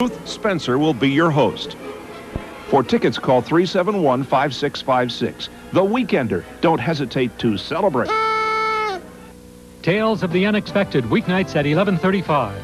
Ruth Spencer will be your host. For tickets, call 371-5656. The Weekender. Don't hesitate to celebrate. Tales of the Unexpected, weeknights at 11:35.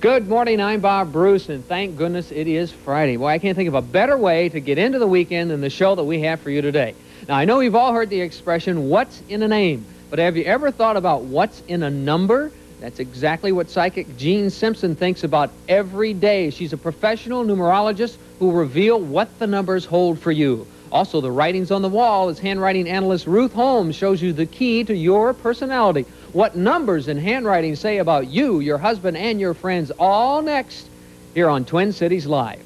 Good morning, I'm Bob Bruce, and thank goodness it is Friday. Boy, I can't think of a better way to get into the weekend than the show that we have for you today. Now, I know you've all heard the expression, what's in a name? But have you ever thought about what's in a number? That's exactly what psychic Jean Simpson thinks about every day. She's a professional numerologist who will reveal what the numbers hold for you. Also, the writings on the wall as handwriting analyst Ruth Holmes shows you the key to your personality. What numbers and handwriting say about you, your husband, and your friends, all next here on Twin Cities Live.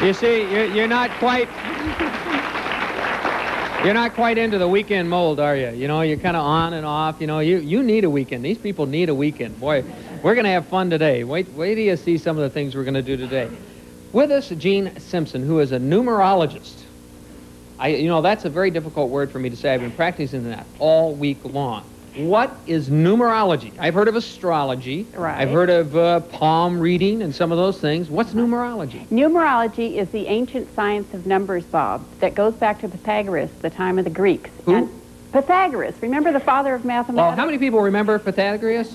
You see, you're not quite into the weekend mold, are you? You know, you're kind of on and off. You know, you need a weekend. These people need a weekend. Boy, we're going to have fun today. Wait till you see some of the things we're going to do today. With us, Jean Simpson, who is a numerologist. You know, that's a very difficult word for me to say. I've been practicing that all week long. What is numerology? I've heard of astrology. Right. I've heard of palm reading and some of those things. What's numerology? Numerology is the ancient science of numbers, Bob, that goes back to Pythagoras, the time of the Greeks. Who? And Pythagoras, remember the father of mathematics? Well, how many people remember Pythagoras?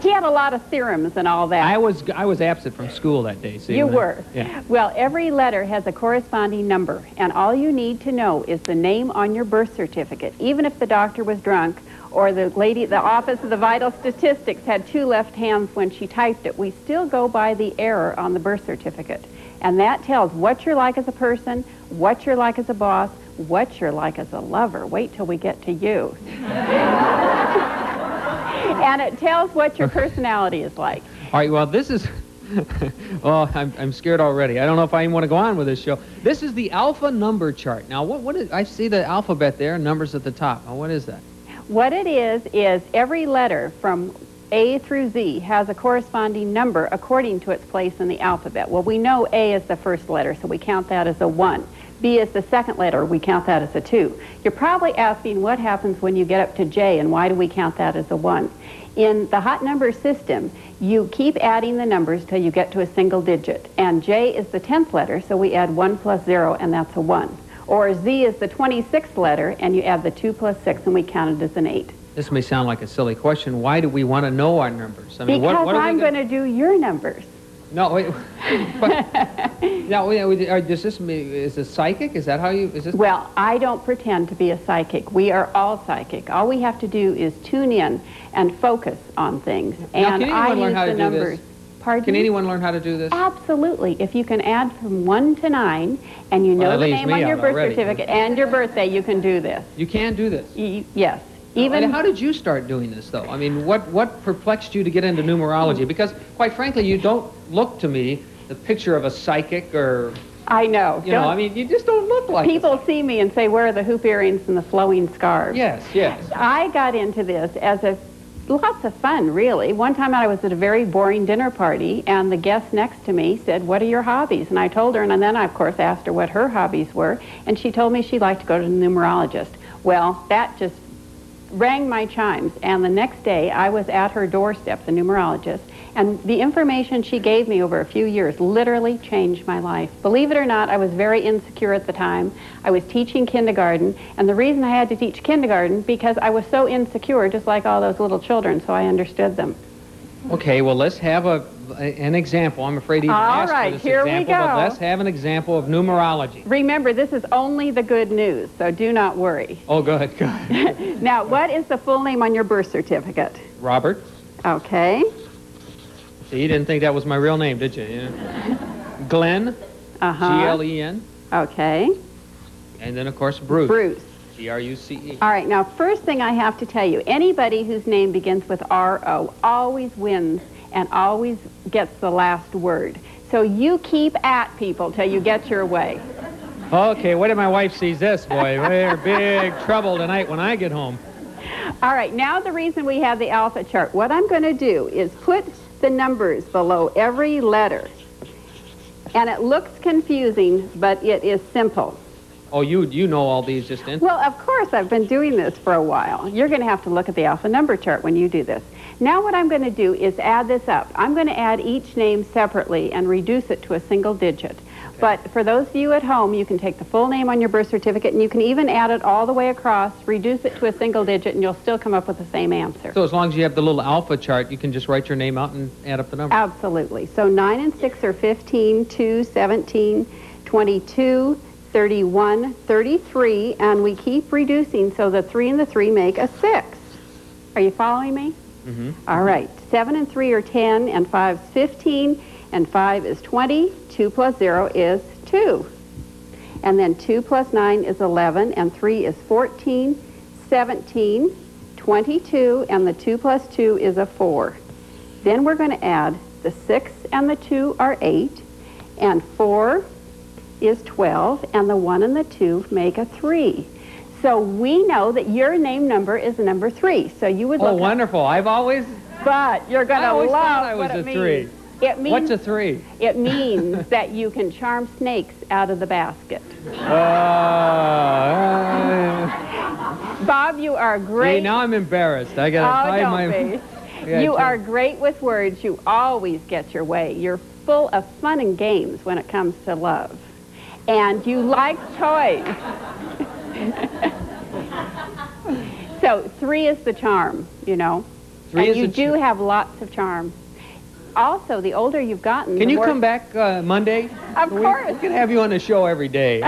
He had a lot of theorems and all that. I was absent from school that day. See, You were. Yeah. Well, every letter has a corresponding number, and all you need to know is the name on your birth certificate. Even if the doctor was drunk or the lady at the Office of the Vital Statistics had two left hands when she typed it, we still go by the error on the birth certificate. And that tells what you're like as a person, what you're like as a boss, what you're like as a lover. Wait till we get to you. And it tells what your personality is like. All right, well, this is... well, I'm scared already. I don't know if I even want to go on with this show. This is the alpha number chart. Now, what is... I see the alphabet there, numbers at the top. Now, what is that? What it is every letter from A through Z has a corresponding number according to its place in the alphabet. Well, we know A is the first letter, so we count that as a 1. B is the second letter, we count that as a 2. You're probably asking what happens when you get up to J and why do we count that as a 1? In the hot number system, you keep adding the numbers till you get to a single digit. And J is the 10th letter, so we add 1 plus 0, and that's a 1. Or Z is the 26th letter, and you add the 2 plus 6, and we count it as an 8. This may sound like a silly question. Why do we want to know our numbers? I mean, because what I'm going to do your numbers. No, wait. Now, does this mean, is this psychic? Is that how you... Is this... Well, I don't pretend to be a psychic. We are all psychic. All we have to do is tune in and focus on things. Now, and can I anyone learn use how to the do numbers. this? Pardon? Can anyone learn how to do this? Absolutely. If you can add from 1 to 9, and you know Well, the that leaves name me on your out birth already. certificate and your birthday, you can do this. You can do this? Yes. And how did you start doing this, though? I mean, what perplexed you to get into numerology? Because, quite frankly, you don't look to me the picture of a psychic or... I know. You know, I mean, you just don't look like people see me and say, where are the hoop earrings and the flowing scarves? Yes, yes. I got into this as lots of fun, really. One time I was at a very boring dinner party, and the guest next to me said, what are your hobbies? And I told her, and then I, of course, asked her what her hobbies were, and she told me she liked to go to the numerologist. Well, that just rang my chimes, and the next day I was at her doorstep, the numerologist, and the information she gave me over a few years literally changed my life. Believe it or not, I was very insecure at the time. I was teaching kindergarten, and the reason I had to teach kindergarten because I was so insecure, just like all those little children, so I understood them. Okay, well, let's have an example. I'm afraid to even ask for this here example, we go. but let's have an example of numerology. Remember, this is only the good news, so do not worry. Oh, good, good. Now, what is the full name on your birth certificate? Robert. Okay. So you didn't think that was my real name, did you? Yeah. Glenn. G-L-E-N. Okay. And then, of course, Bruce. Bruce. B-R-U-C-E. All right, now, first thing I have to tell you, anybody whose name begins with R-O always wins and always gets the last word. So you keep at people till you get your way. Okay, wait till my wife sees this, boy. We're in big trouble tonight when I get home. All right, now the reason we have the alpha chart. What I'm going to do is put the numbers below every letter. And it looks confusing, but it is simple. Oh, you know all these just in? Well, of course, I've been doing this for a while. You're going to have to look at the alpha number chart when you do this. Now what I'm going to do is add this up. I'm going to add each name separately and reduce it to a single digit. But for those of you at home, you can take the full name on your birth certificate, and you can even add it all the way across, reduce it to a single digit, and you'll still come up with the same answer. So as long as you have the little alpha chart, you can just write your name out and add up the numbers. Absolutely. So 9 and 6 are 15, 2, 17, 22, 31, 33, and we keep reducing, so the 3 and the 3 make a 6. Are you following me? Mm-hmm. All right. 7 and 3 are 10, and 5 is 15, and 5 is 20. 2 plus 0 is 2. And then 2 plus 9 is 11, and 3 is 14, 17, 22, and the 2 plus 2 is a 4. Then we're going to add the 6 and the 2 are 8, and 4 is 12, and the 1 and the 2 make a 3. So we know that your name number is number 3. So you would look. Oh, wonderful. I've always... But you're going to love what it means. It means. What's a 3? It means that you can charm snakes out of the basket. Bob, you are great. See, now I'm embarrassed. I got to find my... You are great with words. You always get your way. You're full of fun and games when it comes to love. And you like toys. So 3 is the charm, you know. 3 and is you the do have lots of charm. Also, the older you've gotten... Can you come back Monday? Of course. We can have you on the show every day.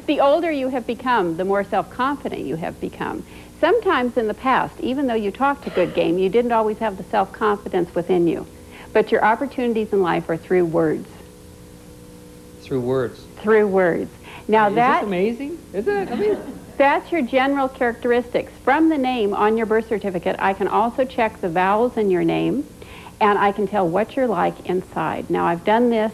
The older you have become, the more self-confident you have become. Sometimes in the past, even though you talked a good game, you didn't always have the self-confidence within you. But your opportunities in life are through words. Through words. Through words. Now Is this amazing? Isn't it amazing? That's your general characteristics. From the name on your birth certificate, I can also check the vowels in your name, and I can tell what you're like inside. Now, I've done this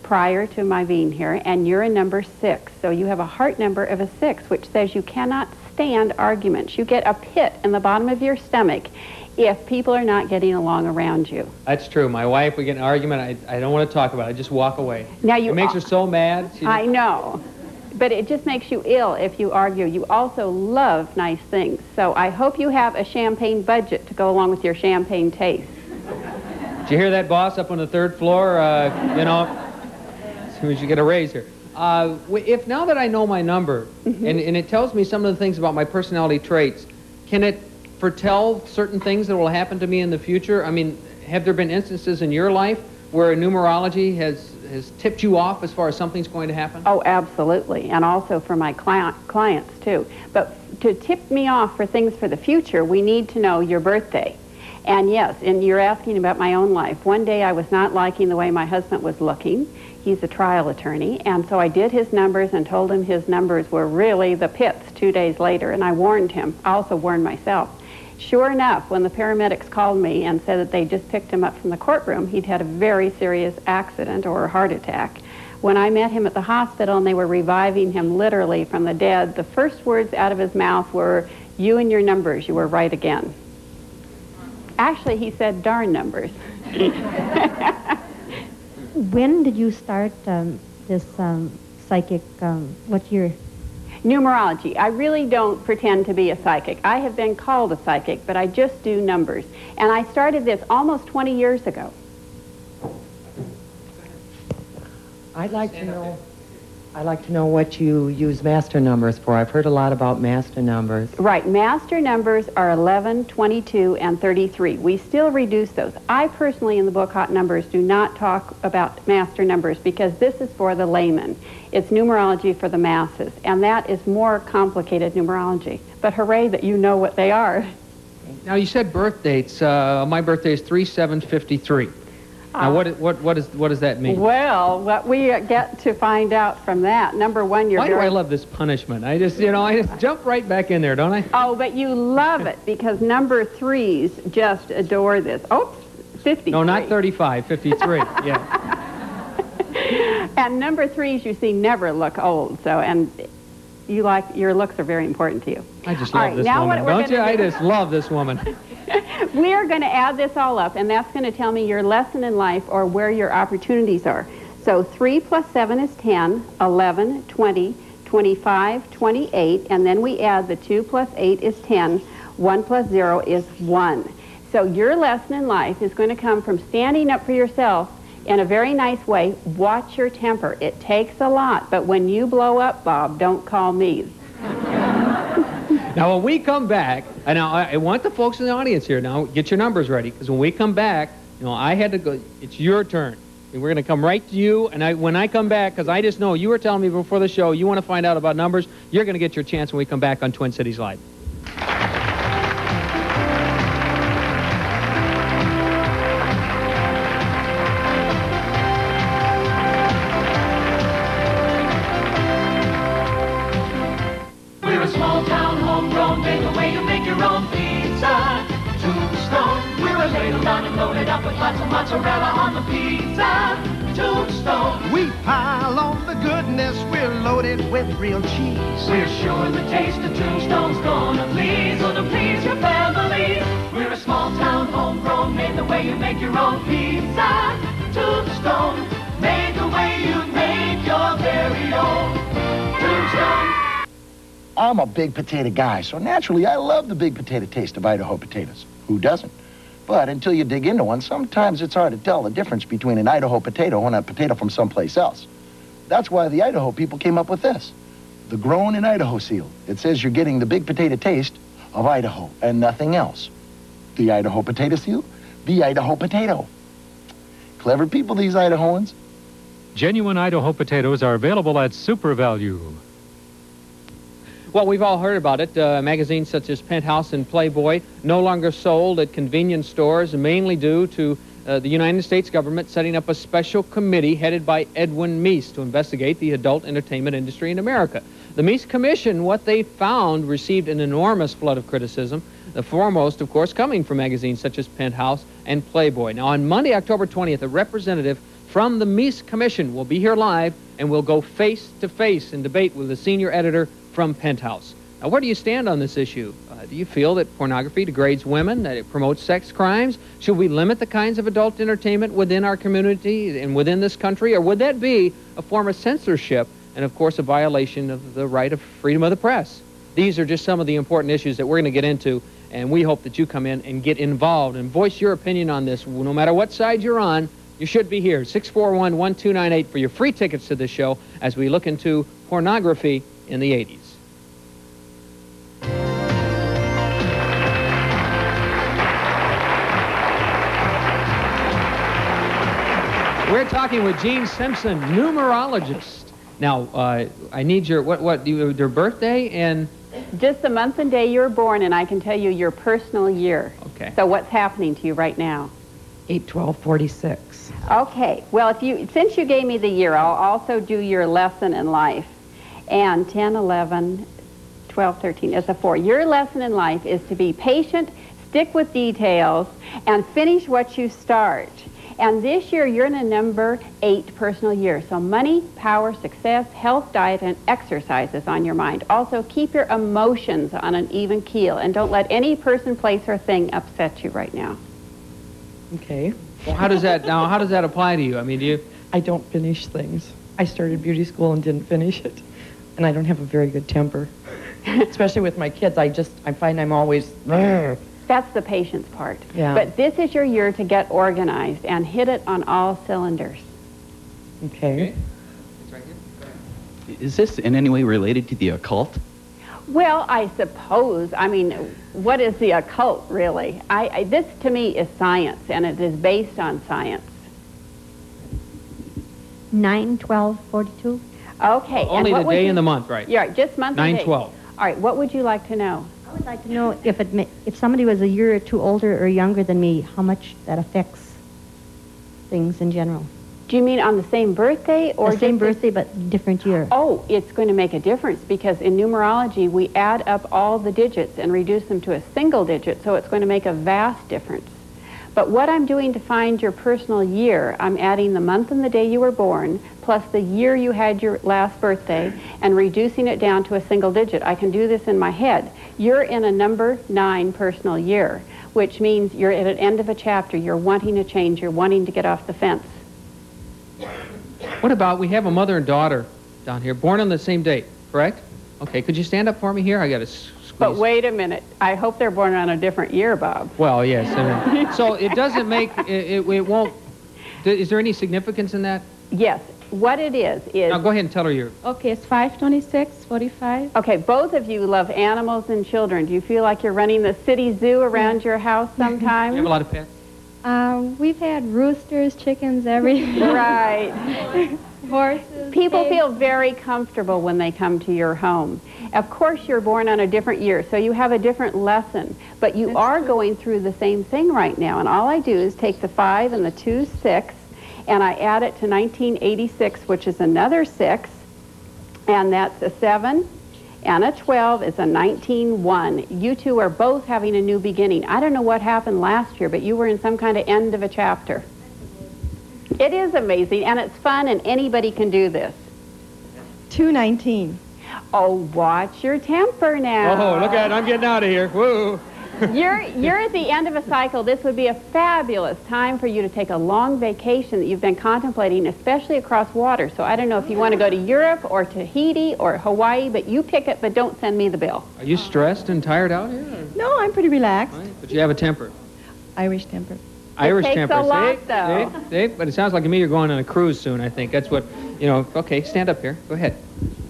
prior to my being here, and you're a number 6. So you have a heart number of a 6, which says you cannot stand arguments. You get a pit in the bottom of your stomach if people are not getting along around you. That's true. My wife, we get an argument, I don't want to talk about it. I just walk away. Now it makes her so mad. I know. But it just makes you ill if you argue. You also love nice things. So I hope you have a champagne budget to go along with your champagne taste. Did you hear that, boss, up on the 3rd floor? You know, as soon as you get a raise here. If now that I know my number, and it tells me some of the things about my personality traits, can it foretell certain things that will happen to me in the future? I mean, have there been instances in your life where numerology has tipped you off as far as something's going to happen? Oh, absolutely, and also for my clients, too. But to tip me off for things for the future, we need to know your birthday. And yes, and you're asking about my own life. One day I was not liking the way my husband was looking. He's a trial attorney, and so I did his numbers and told him his numbers were really the pits 2 days later, and I warned him. I also warned myself. Sure enough, when the paramedics called me and said that they just picked him up from the courtroom, he'd had a very serious accident or a heart attack. When I met him at the hospital and they were reviving him literally from the dead, the first words out of his mouth were, "You and your numbers, you were right again." Actually, he said, "Darn numbers." When did you start this psychic, what year? Numerology. I really don't pretend to be a psychic. I have been called a psychic, but I just do numbers. And I started this almost 20 years ago. I'd like to know what you use master numbers for. I've heard a lot about master numbers. Right. Master numbers are 11, 22, and 33. We still reduce those. I personally, in the book Hot Numbers, do not talk about master numbers because this is for the layman. It's numerology for the masses, and that is more complicated numerology. But hooray that you know what they are. Now, you said birth dates. My birthday is 3/7/53. Now, what does that mean? Well, what we get to find out from that, number one, you're Why do I love this punishment? I just jump right back in there, don't I? Oh, but you love it because number 3s just adore this. Oops, 53. No, not 35, 53, yeah. And number 3s, you see, never look old. So, and you like, your looks are very important to you. I just All love right, this now woman. what we're Don't you? gonna I do- just love this woman. We're going to add this all up, and that's going to tell me your lesson in life or where your opportunities are. So 3 plus 7 is 10, 11, 20, 25, 28, and then we add the 2 plus 8 is 10, 1 plus 0 is 1. So your lesson in life is going to come from standing up for yourself in a very nice way. Watch your temper. It takes a lot, but when you blow up, Bob, don't call me. Now, when we come back, and now I want the folks in the audience here, now get your numbers ready, because when we come back, you know, I had to go, it's your turn. And we're going to come right to you, and when I come back, because I just know you were telling me before the show, you want to find out about numbers, you're going to get your chance when we come back on Twin Cities Live. Mozzarella on the pizza, Tombstone. We pile on the goodness, we're loaded with real cheese. We're sure the taste of Tombstone's gonna please your family. We're a small town, homegrown, made the way you make your own pizza. Tombstone, made the way you make your very own. Tombstone. I'm a big potato guy, so naturally I love the big potato taste of Idaho potatoes. Who doesn't? But until you dig into one, sometimes it's hard to tell the difference between an Idaho potato and a potato from someplace else. That's why the Idaho people came up with this, the Grown in Idaho seal. It says you're getting the big potato taste of Idaho and nothing else. The Idaho potato seal, the Idaho potato. Clever people, these Idahoans. Genuine Idaho potatoes are available at Super Value. Well, we've all heard about it. Magazines such as Penthouse and Playboy no longer sold at convenience stores, mainly due to the United States government setting up a special committee headed by Edwin Meese to investigate the adult entertainment industry in America. The Meese Commission, what they found, received an enormous flood of criticism, the foremost, of course, coming from magazines such as Penthouse and Playboy. Now, on Monday, October 20th, a representative from the Meese Commission will be here live and will go face-to-face in debate with the senior editor from Penthouse. Now, where do you stand on this issue? Do you feel that pornography degrades women, that it promotes sex crimes? Should we limit the kinds of adult entertainment within our community and within this country? Or would that be a form of censorship and, of course, a violation of the right of freedom of the press? These are just some of the important issues that we're going to get into, and we hope that you come in and get involved and voice your opinion on this. No matter what side you're on, you should be here. 641-1298 for your free tickets to this show as we look into pornography in the 80s. We're talking with Jean Simpson, numerologist. Now, I need your, your birthday and... Just the month and day you were born, and I can tell you your personal year. Okay. So what's happening to you right now? 8/12/46. Okay. Well, since you gave me the year, I'll also do your lesson in life. And 10, 11, 12, 13 is a 4. Your lesson in life is to be patient, stick with details, and finish what you start. And this year, you're in a number 8 personal year. So money, power, success, health, diet, and exercise is on your mind. Also, keep your emotions on an even keel, and don't let any person, place, or thing upset you right now. Okay. Well, how does that apply to you? I mean, I don't finish things. I started beauty school and didn't finish it. And I don't have a very good temper. Especially with my kids, I find I'm always... That's the patience part. Yeah. But this is your year to get organized and hit it on all cylinders. Okay. Is this in any way related to the occult? Well, I suppose. I mean, what is the occult, really? This, to me, is science, and it is based on science. 9/12/42. Okay. only the day and the month, right? Yeah, just month and day. 9/12. All right, what would you like to know? I would like to know if somebody was a year or two older or younger than me, how much that affects things in general. Do you mean on the same birthday or the same birthday but different year? Oh, it's going to make a difference because in numerology we add up all the digits and reduce them to a single digit, so it's going to make a vast difference. But what I'm doing to find your personal year, I'm adding the month and the day you were born, plus the year you had your last birthday, and reducing it down to a single digit. I can do this in my head. You're in a number 9 personal year, which means you're at an end of a chapter. You're wanting to change. You're wanting to get off the fence. What about, we have a mother and daughter down here, born on the same date, correct? Okay, could you stand up for me here? I got to squeeze. But wait a minute. I hope they're born on a different year, Bob. Well, yes. I mean, so it doesn't make, it won't, is there any significance in that? Yes. What it is... Now, go ahead and tell her your... Okay, it's 5/26/45. Okay, both of you love animals and children. Do you feel like you're running the city zoo around your house sometimes? You have a lot of pets? We've had roosters, chickens, everything. Right. Horses. People pigs. feel very comfortable when they come to your home. Of course, you're born on a different year, so you have a different lesson. But you are going through the same thing right now. And all I do is take the 5 and the 2, 6, and I add it to 1986, which is another 6, and that's a 7, and a 12 is a 19-1. You two are both having a new beginning. I don't know what happened last year, but you were in some kind of end of a chapter. It is amazing, and it's fun, and anybody can do this. 2/19. Oh, watch your temper now. Oh, look at it. I'm getting out of here. Woo. You're at the end of a cycle. This would be a fabulous time for you to take a long vacation that you've been contemplating, especially across water. So I don't know if you want to go to Europe or Tahiti or Hawaii, but you pick it, but don't send me the bill. Are you stressed and tired out here? No, I'm pretty relaxed. Right, but you have a temper. Irish temper. Irish takes temper. a lot, though. See? But it sounds like to me you're going on a cruise soon, I think. That's what, you know, okay, stand up here. Go ahead.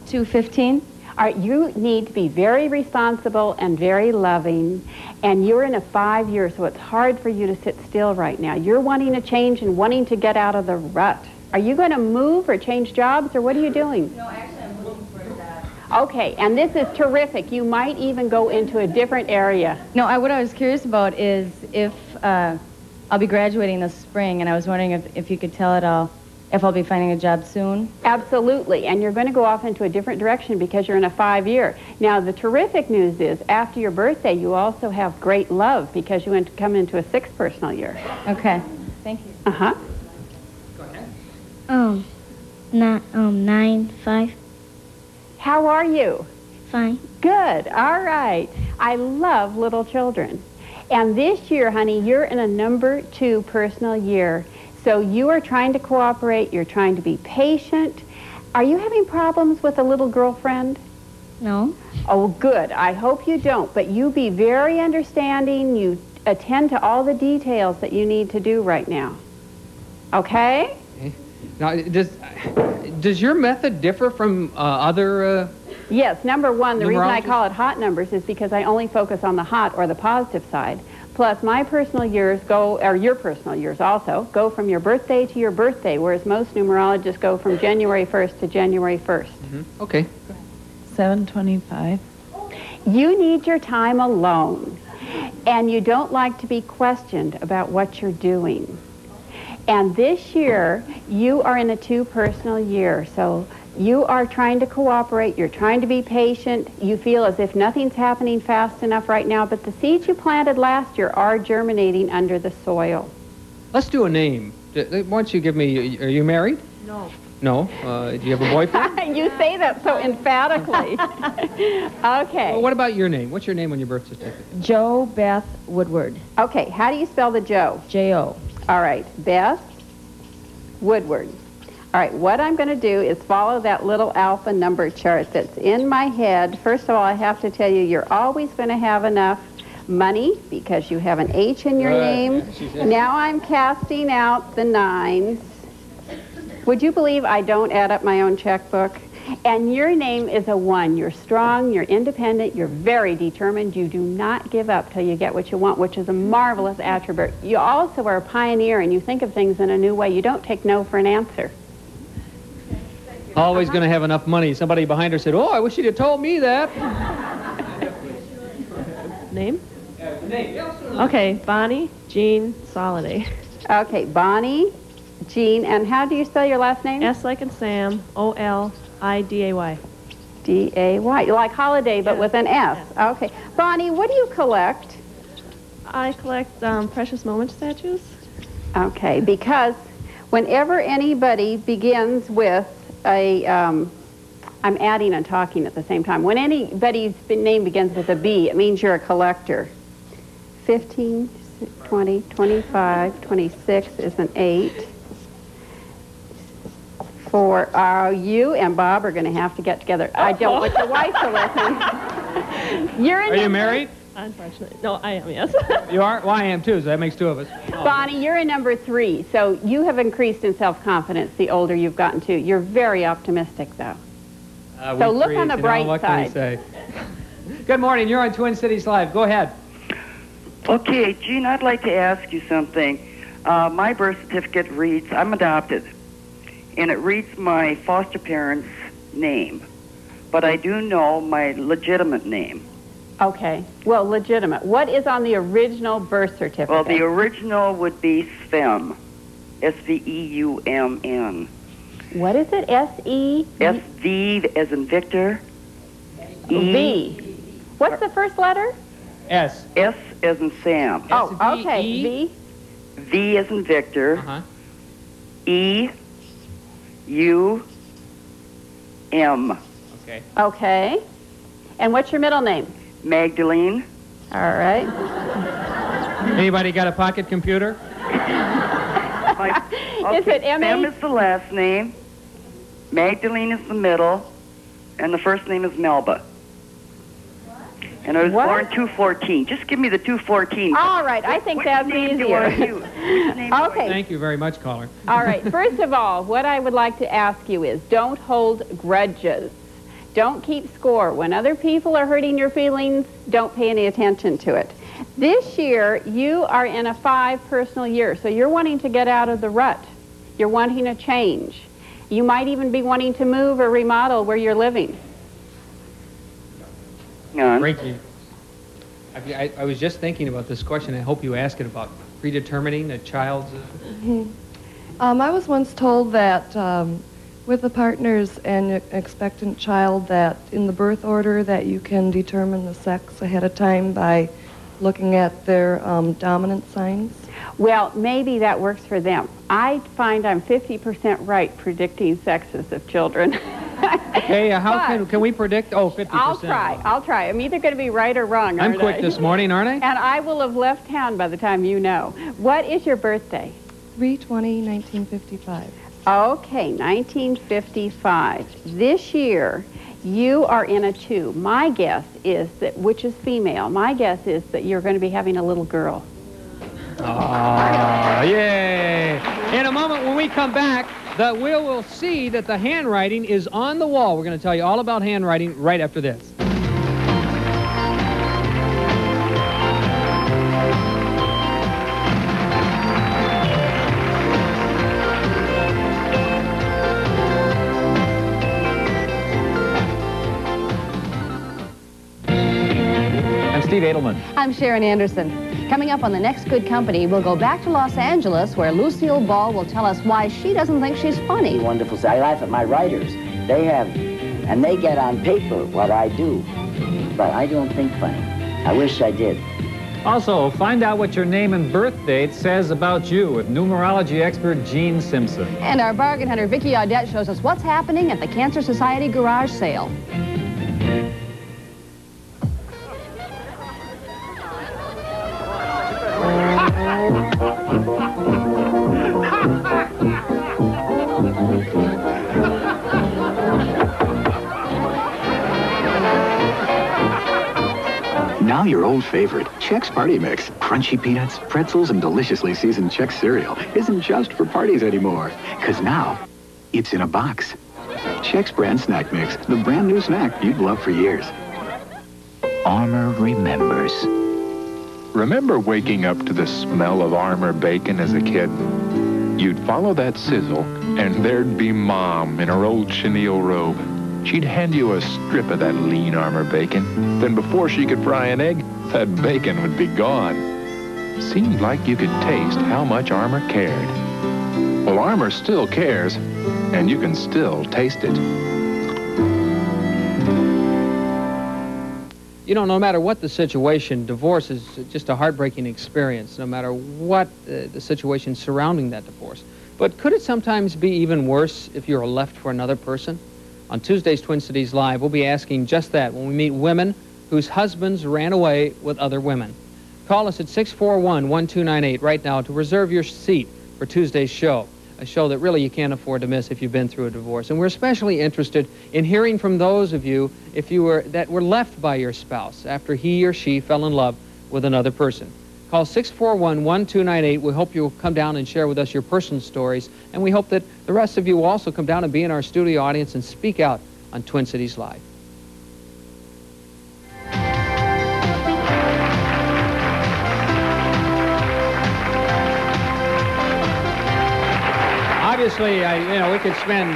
2/15. All right, you need to be very responsible and very loving, and you're in a 5 year, so it's hard for you to sit still right now. You're wanting to change and wanting to get out of the rut. Are you going to move or change jobs, or what are you doing? No, actually, I'm looking for that. Okay, and this is terrific. You might even go into a different area. No, what I was curious about is if I'll be graduating this spring, and I was wondering if you could tell it all, if I'll be finding a job soon. Absolutely, and you're going to go off into a different direction because you're in a 5 year. Now, the terrific news is after your birthday, you also have great love because you come into a 6 personal year. Okay, thank you. Uh-huh. Go ahead. 9/5. How are you? Fine. Good, all right. I love little children. And this year, honey, you're in a number 2 personal year. So you are trying to cooperate, you're trying to be patient. Are you having problems with a little girlfriend? No. Oh, good. I hope you don't. But you be very understanding. You attend to all the details that you need to do right now. Okay? Now, does your method differ from other... Yes, number 1, the reason I Numerologists? call it hot numbers is because I only focus on the hot or the positive side. Plus, my personal years go, or your personal years also, go from your birthday to your birthday, whereas most numerologists go from January 1st to January 1st. Mm-hmm. Okay. 7/25. You need your time alone, and you don't like to be questioned about what you're doing. And this year, you are in a 2 personal year, so you are trying to cooperate, you're trying to be patient, you feel as if nothing's happening fast enough right now, but the seeds you planted last year are germinating under the soil. Let's do a name. Why don't you give me... Are you married? No. No? Do you have a boyfriend? You say that so emphatically. Okay. Well, what about your name? What's your name on your birth certificate? Jo Beth Woodward. Okay, how do you spell the Joe? J-O. All right, Beth Woodward. All right, what I'm going to do is follow that little alpha number chart that's in my head. First of all, I have to tell you, you're always going to have enough money because you have an H in your name. Now I'm casting out the 9s. Would you believe I don't add up my own checkbook? And your name is a 1. You're strong, you're independent, you're very determined. You do not give up till you get what you want, which is a marvelous attribute. You also are a pioneer and you think of things in a new way. You don't take no for an answer. Always going to have enough money. Somebody behind her said, oh, I wish you'd have told me that. Name? Okay, Bonnie Jean Soliday. Okay, Bonnie, Jean, and how do you spell your last name? S like in Sam, O-L-I-D-A-Y. D-A-Y. Like holiday, but with an S. Okay. Bonnie, what do you collect? I collect precious moment statues. Okay, because whenever anybody begins with a, I'm adding and talking at the same time. When anybody's name begins with a B, it means you're a collector. 15, 20, 25, 26 is an 8. You and Bob are going to have to get together. I don't want your wife to listen. Are you married? Unfortunately. No, I am, yes. You are? Well, I am too, so that makes 2 of us. Bonnie, you're a number 3, so you have increased in self-confidence the older you've gotten to. You're very optimistic, though. So look on the bright what side. Can we say? Good morning. You're on Twin Cities Live. Go ahead. Okay, Jean, I'd like to ask you something. My birth certificate reads, I'm adopted, and it reads my foster parents' name, but I do know my legitimate name. Okay. Well, legitimate. What is on the original birth certificate? Well, the original would be Svem. S-V-E-U-M-N. What is it? S-E? S-V as in Victor. V. What's the first letter? S. S as in Sam. Oh, okay. V. V as in Victor. E-U-M. Okay. Okay. And what's your middle name? Magdalene. All right. Anybody got a pocket computer? Is it M-A? Sam is the last name, Magdalene is the middle, and the first name is Melba. And I was born 214. Just give me the 214. All right, I think that's easier. Okay. Thank you very much, caller. All right, first of all, what I would like to ask you is don't hold grudges. Don't keep score. When other people are hurting your feelings, don't pay any attention to it. This year, you are in a 5 personal year, so you're wanting to get out of the rut. You're wanting a change. You might even be wanting to move or remodel where you're living. Frankie, I was just thinking about this question. I hope you ask it about predetermining a child's... I was once told that with a partner's and expectant child that in the birth order that you can determine the sex ahead of time by looking at their dominant signs. Well, maybe that works for them. I find I'm 50% right predicting sexes of children. Okay, how can we predict? Oh, 50%. I'll try. I'm either going to be right or wrong, I'm quick this morning, aren't I? And I will have left town by the time you know. What is your birthday? 3/20/1955. Okay, 1955. This year, you are in a 2. My guess is that, which is female, my guess is that you're going to be having a little girl. Oh, yay! In a moment, when we come back, we'll see that the handwriting is on the wall. We're going to tell you all about handwriting right after this. I'm Steve Edelman. I'm Sharon Anderson. Coming up on The Next Good Company, we'll go back to Los Angeles, where Lucille Ball will tell us why she doesn't think she's funny. Wonderful. I laugh at my writers. They have, and they get on paper what I do. But I don't think funny. I wish I did. Also, find out what your name and birth date says about you with numerology expert Jean Simpson. And our bargain hunter, Vicki Audette, shows us what's happening at the Cancer Society garage sale. Now your old favorite, Chex Party Mix. Crunchy peanuts, pretzels, and deliciously seasoned Chex cereal isn't just for parties anymore. Because now, it's in a box. Chex brand snack mix, the brand new snack you'd love for years. Armour remembers. Remember waking up to the smell of Armour bacon as a kid? You'd follow that sizzle, and there'd be Mom in her old chenille robe. She'd hand you a strip of that lean Armour bacon. Then before she could fry an egg, that bacon would be gone. Seemed like you could taste how much Armour cared. Well, Armour still cares, and you can still taste it. You know, no matter what the situation, divorce is just a heartbreaking experience, no matter what the situation surrounding that divorce. But could it sometimes be even worse if you're left for another person? On Tuesday's Twin Cities Live, we'll be asking just that when we meet women whose husbands ran away with other women. Call us at 641-1298 right now to reserve your seat for Tuesday's show, a show that really you can't afford to miss if you've been through a divorce. And we're especially interested in hearing from those of you that were left by your spouse after he or she fell in love with another person. Call 641-1298. We hope you'll come down and share with us your personal stories, and we hope that the rest of you will also come down and be in our studio audience and speak out on Twin Cities Live. Obviously, we could spend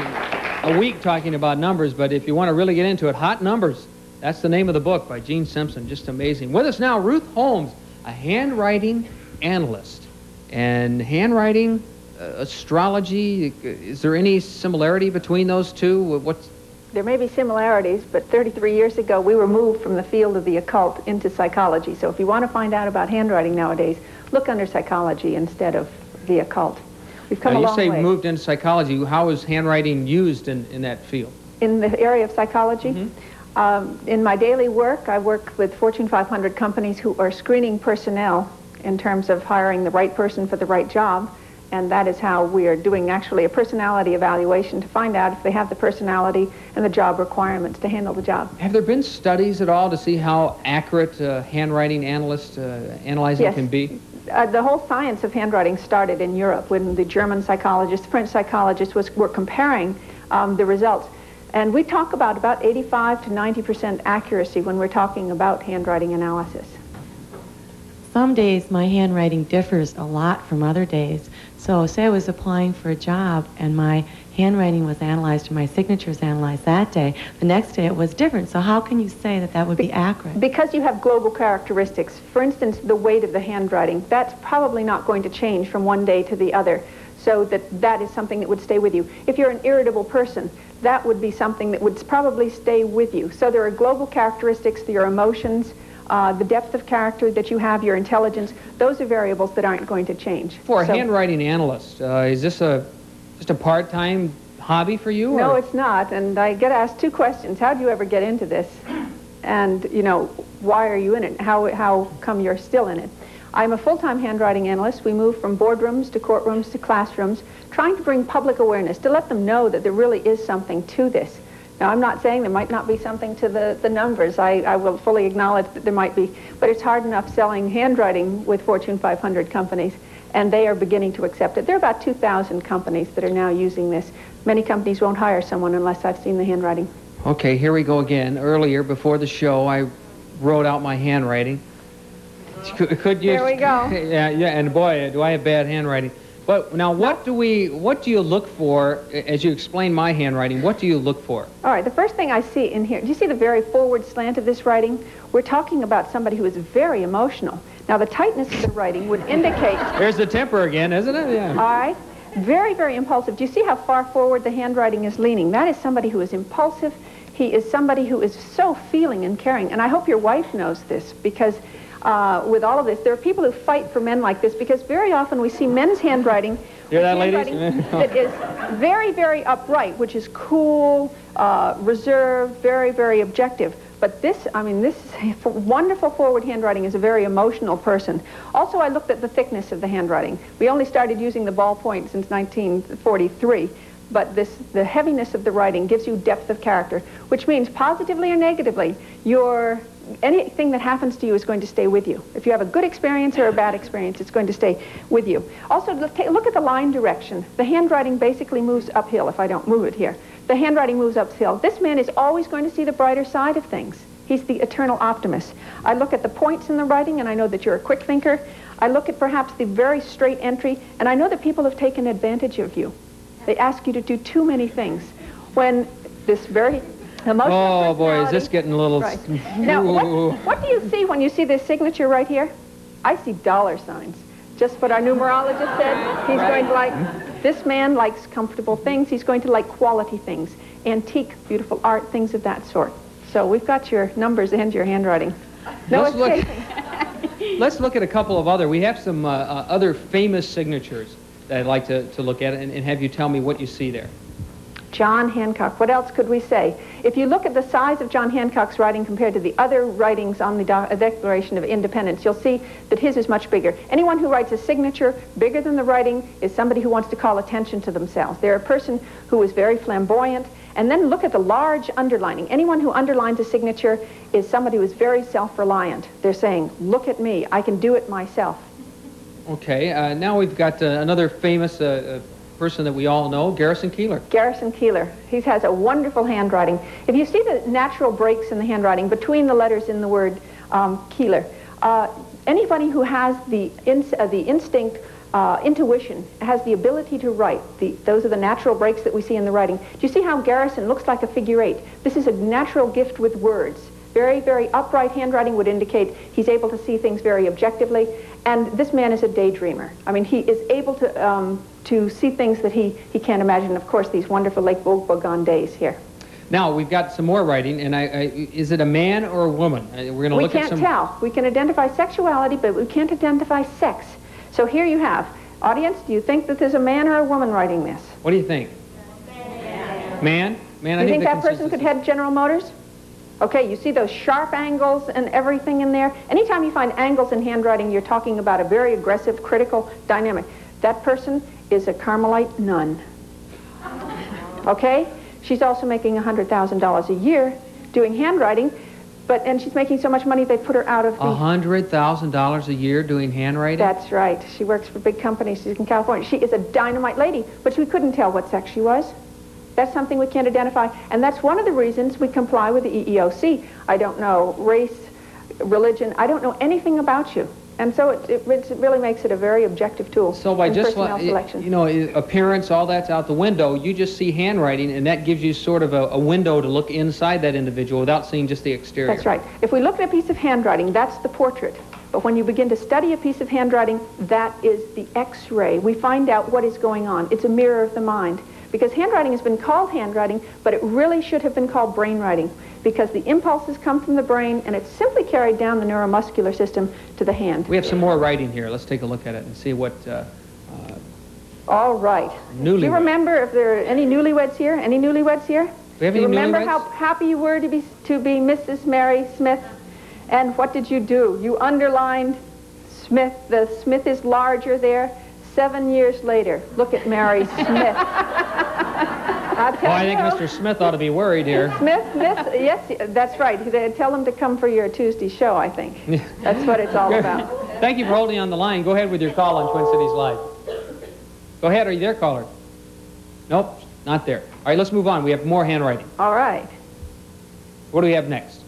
a week talking about numbers, but if you want to really get into it, Hot Numbers, that's the name of the book by Jean Simpson. Just amazing. With us now, Ruth Holmes, a handwriting analyst. And handwriting, astrology, is there any similarity between those two? There may be similarities, but 33 years ago, we were moved from the field of the occult into psychology. So if you want to find out about handwriting nowadays, look under psychology instead of the occult. We've come a long way. You say moved into psychology. How is handwriting used in that field? In the area of psychology? In my daily work, I work with Fortune 500 companies who are screening personnel in terms of hiring the right person for the right job. And that is how we are doing actually a personality evaluation to find out if they have the personality and the job requirements to handle the job. Have there been studies at all to see how accurate handwriting analyst analyzing can be? The whole science of handwriting started in Europe when the German psychologists, French psychologists were comparing the results. And we talk about 85 to 90% accuracy when we're talking about handwriting analysis. Some days my handwriting differs a lot from other days. So say I was applying for a job and my handwriting was analyzed and my signature was analyzed that day. The next day it was different. So how can you say that that would be accurate? Because you have global characteristics. For instance, the weight of the handwriting, that's probably not going to change from one day to the other. So that is something that would stay with you. If you're an irritable person, that would be something that would probably stay with you. So there are global characteristics, your emotions, the depth of character that you have, your intelligence, those are variables that aren't going to change. For a handwriting analyst, is this just a part-time hobby for you? No, it's not. And I get asked two questions. How do you ever get into this? And, why are you in it? How come you're still in it? I'm a full-time handwriting analyst. We move from boardrooms to courtrooms to classrooms, trying to bring public awareness, to let them know that there really is something to this. Now, I'm not saying there might not be something to the numbers. I will fully acknowledge that there might be, but it's hard enough selling handwriting with Fortune 500 companies, and they are beginning to accept it. There are about 2,000 companies that are now using this. Many companies won't hire someone unless I've seen the handwriting. Okay, here we go again. Earlier, before the show, I wrote out my handwriting. Could you? There we go. Yeah, and boy, do I have bad handwriting. But now, what do you look for as you explain my handwriting? What do you look for? All right, the first thing I see in here, do you see the very forward slant of this writing? We're talking about somebody who is very emotional. Now, the tightness of the writing would indicate... There's the temper again, isn't it? Yeah. All right. Very, very impulsive. Do you see how far forward the handwriting is leaning? That is somebody who is impulsive. He is somebody who is so feeling and caring. And I hope your wife knows this, because with all of this, there are people who fight for men like this, because very often we see men's handwriting... Hear that, ladies? ...that is very, very upright, which is cool, reserved, very, very objective. But this is wonderful forward handwriting is a very emotional person. Also, I looked at the thickness of the handwriting. We only started using the ballpoint since 1943, but the heaviness of the writing gives you depth of character, which means positively or negatively, anything that happens to you is going to stay with you. If you have a good experience or a bad experience, it's going to stay with you. Also, look at the line direction. The handwriting basically moves uphill if I don't move it here. The handwriting moves uphill. This man is always going to see the brighter side of things. He's the eternal optimist. I look at the points in the writing, and I know that you're a quick thinker. I look at perhaps the very straight entry, and I know that people have taken advantage of you. They ask you to do too many things. When this very emotional Oh, boy, is this getting a little... Right. Now, what do you see when you see this signature right here? I see dollar signs. Just what our numerologist said. He's going to like... This man likes comfortable things. He's going to like quality things. Antique, beautiful art, things of that sort. So we've got your numbers and your handwriting. No Let's look, escaping. let's look at a couple of other. We have some other famous signatures that I'd like to look at and have you tell me what you see there. John Hancock. What else could we say? If you look at the size of John Hancock's writing compared to the other writings on the Declaration of Independence, you'll see that his is much bigger. Anyone who writes a signature bigger than the writing is somebody who wants to call attention to themselves. They're a person who is very flamboyant. And then look at the large underlining. Anyone who underlines a signature is somebody who is very self-reliant. They're saying, look at me, I can do it myself. Okay, now we've got another famous person that we all know, Garrison Keeler. Garrison Keeler. He has a wonderful handwriting. If you see the natural breaks in the handwriting between the letters in the word Keeler, anybody who has the instinct, intuition, has the ability to write. Those are the natural breaks that we see in the writing. Do you see how Garrison looks like a figure 8? This is a natural gift with words. Very, very upright handwriting would indicate he's able to see things very objectively. And this man is a daydreamer. I mean, he is able to see things that he can't imagine. Of course, these wonderful Lake Wobegon days here. Now, we've got some more writing, and is it a man or a woman? We're going to look at some... We can't tell. We can identify sexuality, but we can't identify sex. So here you have. Audience, do you think that there's a man or a woman writing this? What do you think? Man? Man, I think that person could head General Motors? Okay, you see those sharp angles and everything in there? Anytime you find angles in handwriting, you're talking about a very aggressive, critical dynamic. That person is a Carmelite nun. Okay? She's also making $100,000 a year doing handwriting, and she's making so much money they put her out of the... $100,000 a year doing handwriting? That's right. She works for big companies. She's in California. She is a dynamite lady, but we couldn't tell what sex she was. That's something we can't identify, and that's one of the reasons we comply with the EEOC. I don't know race, religion. I don't know anything about you. And so it really makes it a very objective tool so by in just personnel selection. You know, appearance, all that's out the window. You just see handwriting, and that gives you sort of a window to look inside that individual without seeing just the exterior. That's right. If we look at a piece of handwriting, that's the portrait. But when you begin to study a piece of handwriting, that is the X-ray. We find out what is going on. It's a mirror of the mind. Because handwriting has been called handwriting, but it really should have been called brainwriting, because the impulses come from the brain, and it's simply carried down the neuromuscular system to the hand. We have some more writing here. Let's take a look at it and see what... All right. Do you remember if there are any newlyweds here? Any newlyweds here? Do we have any remember newlyweds? how happy you were to be Mrs. Mary Smith? And what did you do? You underlined Smith. The Smith is larger there. 7 years later, look at Mary Smith. I think Mr. Smith ought to be worried here. Smith, yes, that's right. Tell him to come for your Tuesday show, I think. That's what it's all about. Thank you for holding on the line. Go ahead with your call on Twin Cities Live. Go ahead. Are you there, caller? Nope, not there. All right, let's move on. We have more handwriting. All right. What do we have next?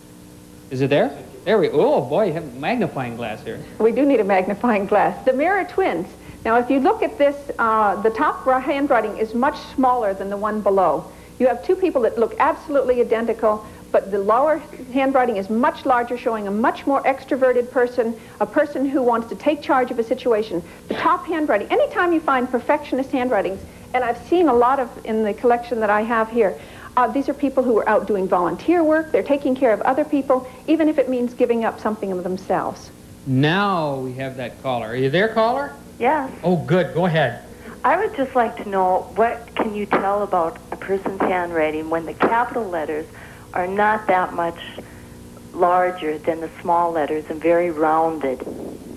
Is it there? There we go. Oh, boy, you have a magnifying glass here. We do need a magnifying glass. The mirror twins. Now, if you look at this, the top handwriting is much smaller than the one below. You have two people that look absolutely identical, but the lower handwriting is much larger, showing a much more extroverted person, a person who wants to take charge of a situation. The top handwriting, anytime you find perfectionist handwritings, and I've seen a lot of in the collection that I have here, these are people who are out doing volunteer work. They're taking care of other people, even if it means giving up something of themselves. Now we have that caller. Are you there, caller? Yes. Oh, good. Go ahead. I would just like to know, what can you tell about a person's handwriting when the capital letters are not that much larger than the small letters and very rounded?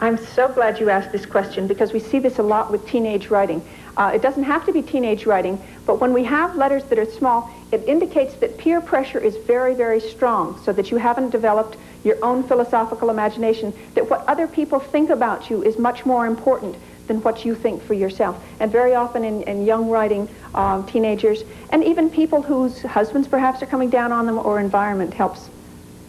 I'm so glad you asked this question, because we see this a lot with teenage writing. It doesn't have to be teenage writing, but when we have letters that are small, it indicates that peer pressure is very, very strong, so that you haven't developed your own philosophical imagination, that what other people think about you is much more important than what you think for yourself. And very often in young writing, teenagers, and even people whose husbands perhaps are coming down on them, or environment helps.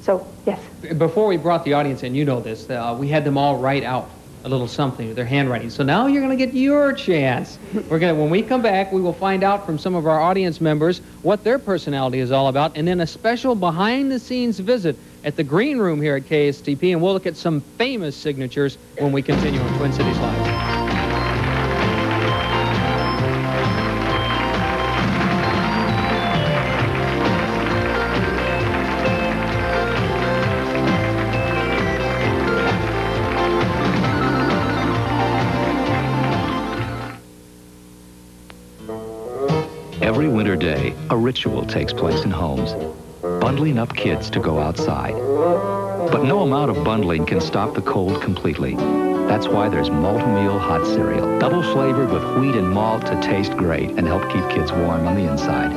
So, yes. Before we brought the audience in, you know this, we had them all write out a little something with their handwriting. So now you're going to get your chance. When we come back, we will find out from some of our audience members what their personality is all about, and then a special behind-the-scenes visit at the green room here at KSTP, and we'll look at some famous signatures when we continue on Twin Cities Live. Every winter day, a ritual takes place in homes, bundling up kids to go outside. But no amount of bundling can stop the cold completely. That's why there's Malt-O-Meal hot cereal, double flavored with wheat and malt to taste great and help keep kids warm on the inside.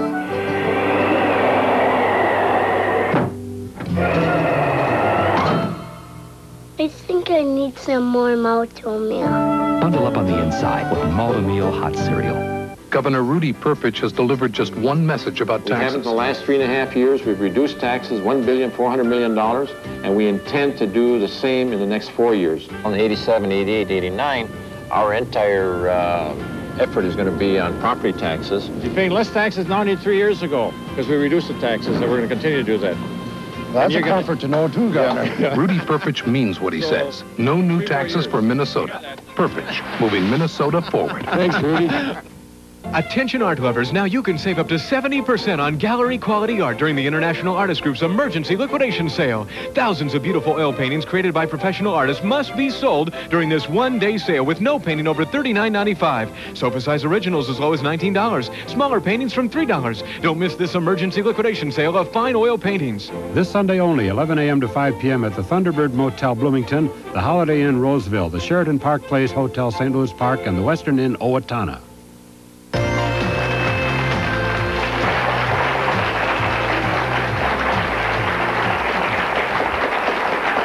I think I need some more Malt-O-Meal. Bundle up on the inside with Malt-O-Meal hot cereal. Governor Rudy Perpich has delivered just one message about We have in taxes. the last 3.5 years, we've reduced taxes $1.4 billion, and we intend to do the same in the next 4 years. On 87, 88, 89, our entire effort is going to be on property taxes. You're paying less taxes now than you did 3 years ago because we reduced the taxes, and we're going to continue to do that. That's a comfort to know, too, Governor. Rudy Perpich means what he says. No new taxes for Minnesota. Perpich, moving Minnesota forward. Thanks, Rudy. Attention art lovers, now you can save up to 70% on gallery quality art during the International Artist Group's emergency liquidation sale. Thousands of beautiful oil paintings created by professional artists must be sold during this one-day sale with no painting over $39.95. Sofa size originals as low as $19. Smaller paintings from $3. Don't miss this emergency liquidation sale of fine oil paintings. This Sunday only, 11 a.m. to 5 p.m. at the Thunderbird Motel Bloomington, the Holiday Inn Roseville, the Sheraton Park Place Hotel St. Louis Park, and the Western Inn Owatonna.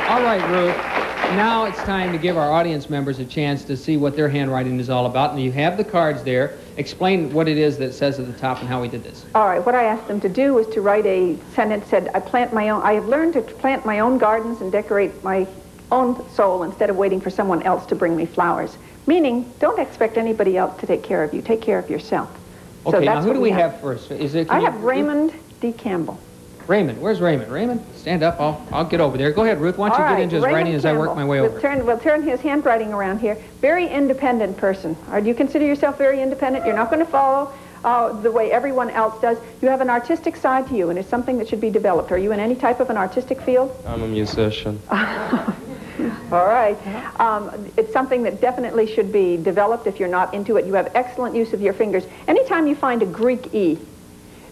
All right, Ruth. Now it's time to give our audience members a chance to see what their handwriting is all about. And you have the cards there. Explain what it is that says at the top and how we did this. All right, what I asked them to do was to write a sentence that said, I have learned to plant my own gardens and decorate my own soul instead of waiting for someone else to bring me flowers. Meaning, don't expect anybody else to take care of you. Take care of yourself. Okay, so now that's who what do we have first? I have Raymond D. Campbell. Raymond, where's Raymond? Raymond, stand up. I'll get over there. Go ahead, Ruth. Why don't you get into his writing as I work my way over? We'll turn his handwriting around here. Very independent person. Do you consider yourself very independent? You're not going to follow the way everyone else does. You have an artistic side to you, and it's something that should be developed. Are you in any type of an artistic field? I'm a musician. All right. It's something that definitely should be developed if you're not into it. You have excellent use of your fingers. Anytime you find a Greek E,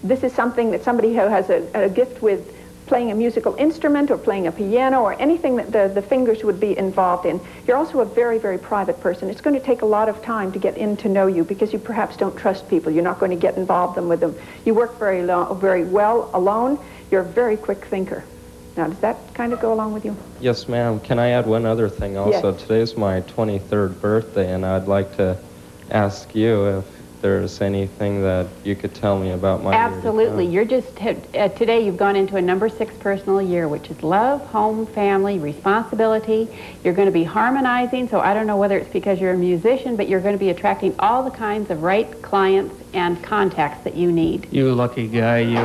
this is something that somebody who has a gift with playing a musical instrument or playing a piano or anything that the fingers would be involved in. You're also a very, very private person. It's going to take a lot of time to get in to know you because you perhaps don't trust people. You're not going to get involved with them. You work very well alone. You're a very quick thinker. Now, does that kind of go along with you? Yes, ma'am. Can I add one other thing also? Yes. Today's my 23rd birthday, and I'd like to ask you if there's anything that you could tell me about my Absolutely. You're just, today you've gone into a number 6 personal year, which is love, home, family, responsibility. You're going to be harmonizing, so I don't know whether it's because you're a musician, but you're going to be attracting all the kinds of right clients and contacts that you need. You lucky guy, you.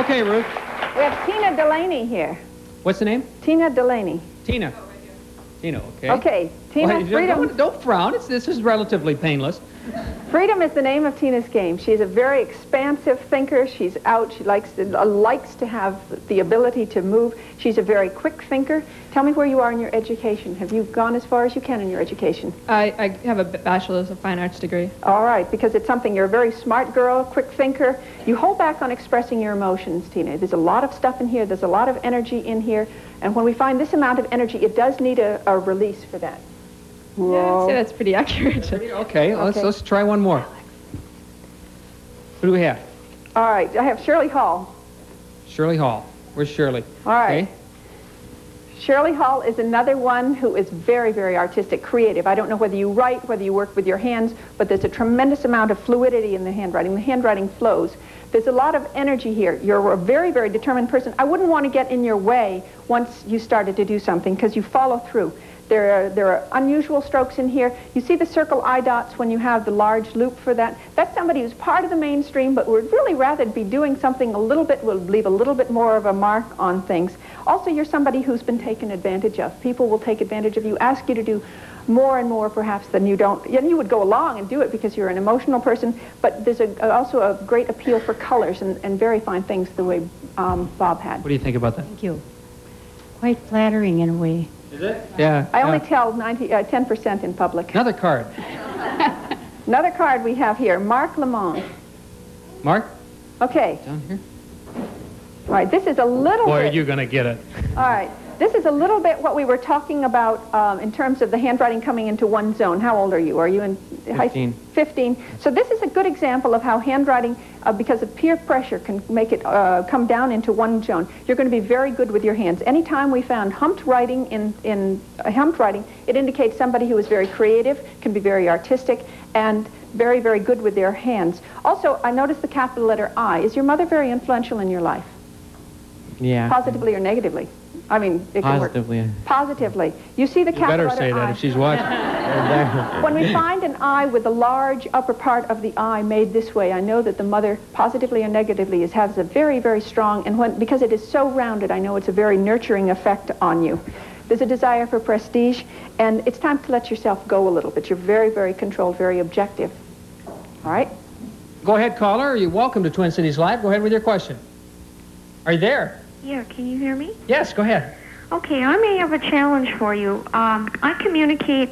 Okay, Ruth. We have Tina Delaney here. What's the name? Tina Delaney. Tina. Tina, okay. Okay, Tina, Well, Freedom. don't frown. This is relatively painless. Freedom is the name of Tina's game. She's a very expansive thinker. She's out. She likes to have the ability to move. She's a very quick thinker. Tell me where you are in your education. Have you gone as far as you can in your education? I have a bachelor's of fine arts degree. All right, because it's something, you're a very smart girl, quick thinker. You hold back on expressing your emotions, Tina. There's a lot of stuff in here. There's a lot of energy in here. And when we find this amount of energy, it does need a release for that. Yeah, I'd say that's pretty accurate. Okay, let's try one more. Who do we have? All right, I have Shirley Hall. Shirley Hall. Where's Shirley? All right. Okay. Shirley Hall is another one who is very, very artistic, creative. I don't know whether you write, whether you work with your hands, but there's a tremendous amount of fluidity in the handwriting. The handwriting flows. There's a lot of energy here. You're a very, very determined person. I wouldn't want to get in your way once you started to do something because you follow through. There are unusual strokes in here. You see the circle eye dots when you have the large loop for that? That's somebody who's part of the mainstream but would really rather be doing something a little bit, will leave a little bit more of a mark on things. Also, you're somebody who's been taken advantage of. People will take advantage of you, ask you to do more and more perhaps than you don't. And you would go along and do it because you're an emotional person, but there's also a great appeal for colors and very fine things the way Bob had. What do you think about that? Thank you. Quite flattering in a way. Is it? Yeah. I only tell 10% in public. Another card. Another card we have here, Mark Lamont. Mark? Okay. Down here. All right, this is a little Boy, bit... are you going to get it. All right. This is a little bit what we were talking about in terms of the handwriting coming into one zone. How old are you? Are you in 15. 15. So this is a good example of how handwriting, because of peer pressure, can make it come down into one zone. You're going to be very good with your hands. Anytime we found humped writing in humped writing, it indicates somebody who is very creative, can be very artistic, and very, very good with their hands. Also, I noticed the capital letter I. Is your mother very influential in your life? Yeah. Positively or negatively? I mean, it can work. Positively. You see the capital letter I. You better say that if she's watching. When we find an I with the large upper part of the I made this way, I know that the mother, positively or negatively, has a very, very strong, and because it is so rounded, I know it's a very nurturing effect on you. There's a desire for prestige, and it's time to let yourself go a little bit. You're very, very controlled, very objective. All right? Go ahead, caller. You're welcome to Twin Cities Live. Go ahead with your question. Are you there? Yeah, can you hear me? Yes, go ahead. Okay, I may have a challenge for you. I communicate